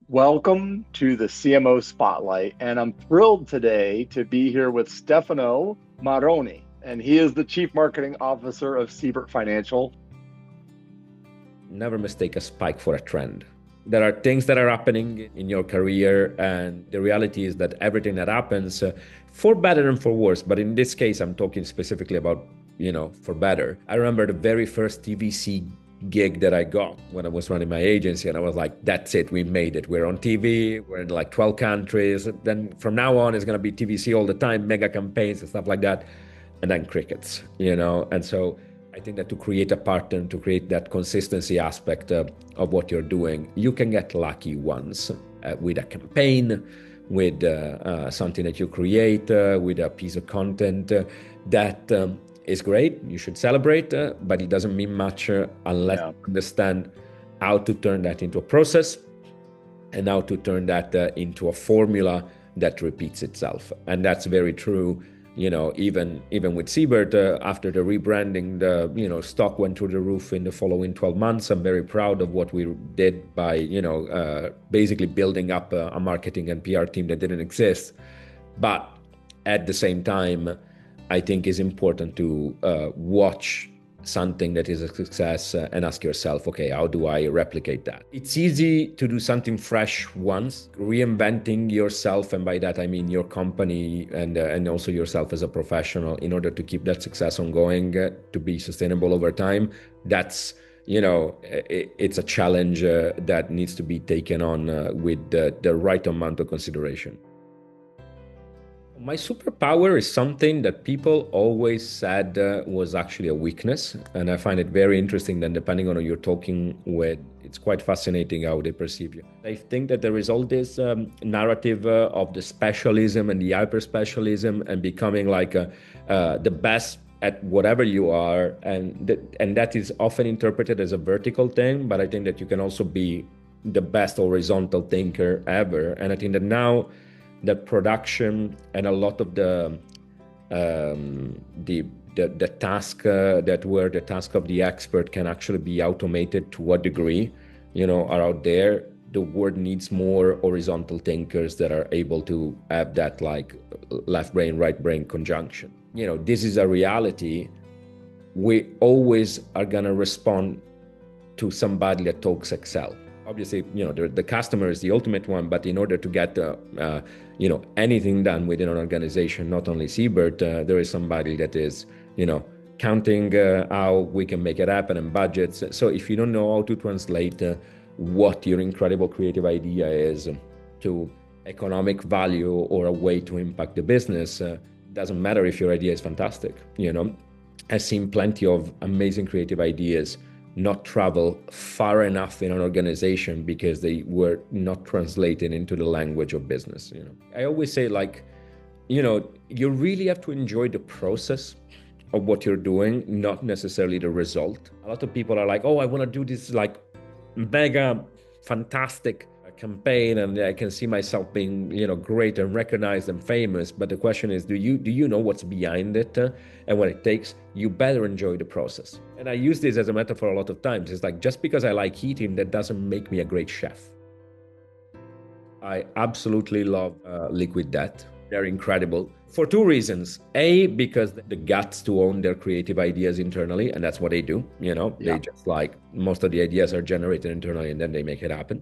Welcome to the CMO Spotlight, and I'm thrilled today to be here with Stefano Marrone, and he is the Chief Marketing Officer of Siebert Financial. Never mistake a spike for a trend. There are things that are happening in your career, and the reality is that everything that happens, for better and for worse, but in this case, I'm talking specifically about, for better. I remember the very first TVC gig that I got when I was running my agency, and I was like, that's it, we made it. We're on TV, we're in like 12 countries. Then from now on, it's going to be TVC all the time, mega campaigns and stuff like that. And then crickets. And so I think that to create a pattern, to create that consistency aspect of what you're doing, you can get lucky once with a campaign, with something that you create, with a piece of content that is great. You should celebrate, but it doesn't mean much unless you understand how to turn that into a process and how to turn that into a formula that repeats itself. And that's very true. Even with Siebert, after the rebranding, the stock went through the roof in the following 12 months. I'm very proud of what we did by basically building up a marketing and PR team that didn't exist. But at the same time, I think it's important to watch something that is a success and ask yourself, okay, how do I replicate that? It's easy to do something fresh once, reinventing yourself, and by that I mean your company and also yourself as a professional, in order to keep that success ongoing, to be sustainable over time. That's it's a challenge that needs to be taken on with the right amount of consideration. My superpower is something that people always said was actually a weakness. And I find it very interesting that depending on who you're talking with, it's quite fascinating how they perceive you. I think that there is all this narrative of the specialism and the hyper specialism and becoming like the best at whatever you are. And that is often interpreted as a vertical thing. But I think that you can also be the best horizontal thinker ever. And I think that now, that production and a lot of the task that were the task of the expert can actually be automated to a degree, are out there. The world needs more horizontal thinkers that are able to have that like left brain, right brain conjunction. This is a reality. We always are gonna respond to somebody that talks Excel. Obviously, the customer is the ultimate one, but in order to get, anything done within an organization, not only Siebert, there is somebody that is, counting how we can make it happen and budgets. So if you don't know how to translate what your incredible creative idea is to economic value or a way to impact the business, doesn't matter if your idea is fantastic. I've seen plenty of amazing creative ideas not travel far enough in an organization because they were not translated into the language of business. I always say, you really have to enjoy the process of what you're doing, not necessarily the result. A lot of people are like, oh, I want to do this like mega fantastic campaign and I can see myself being, great and recognized and famous. But the question is, do you know what's behind it and what it takes? You better enjoy the process. And I use this as a metaphor a lot of times. It's like, just because I like eating, that doesn't make me a great chef. I absolutely love Liquid Death. They're incredible for two reasons. A, because the guts to own their creative ideas internally, and that's what they do. They just like, most of the ideas are generated internally and then they make it happen.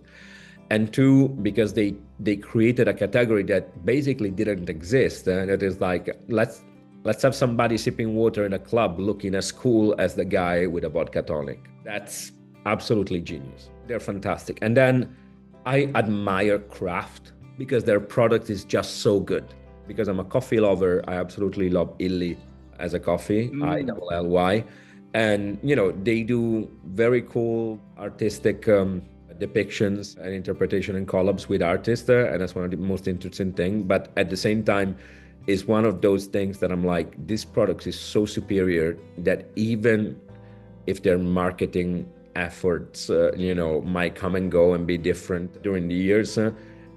And two, because they created a category that basically didn't exist. And it is like, let's have somebody sipping water in a club looking as cool as the guy with a vodka tonic. That's absolutely genius. They're fantastic. And then I admire craft because their product is just so good. Because I'm a coffee lover, I absolutely love Illy as a coffee, ILLY. And, they do very cool artistic depictions and interpretation and collabs with artists, and that's one of the most interesting things. But at the same time, is one of those things that I'm like, this product is so superior that even if their marketing efforts, might come and go and be different during the years,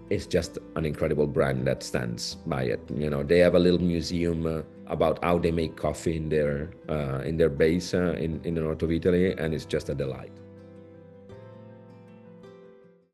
it's just an incredible brand that stands by it. They have a little museum about how they make coffee in their base in the north of Italy, and it's just a delight.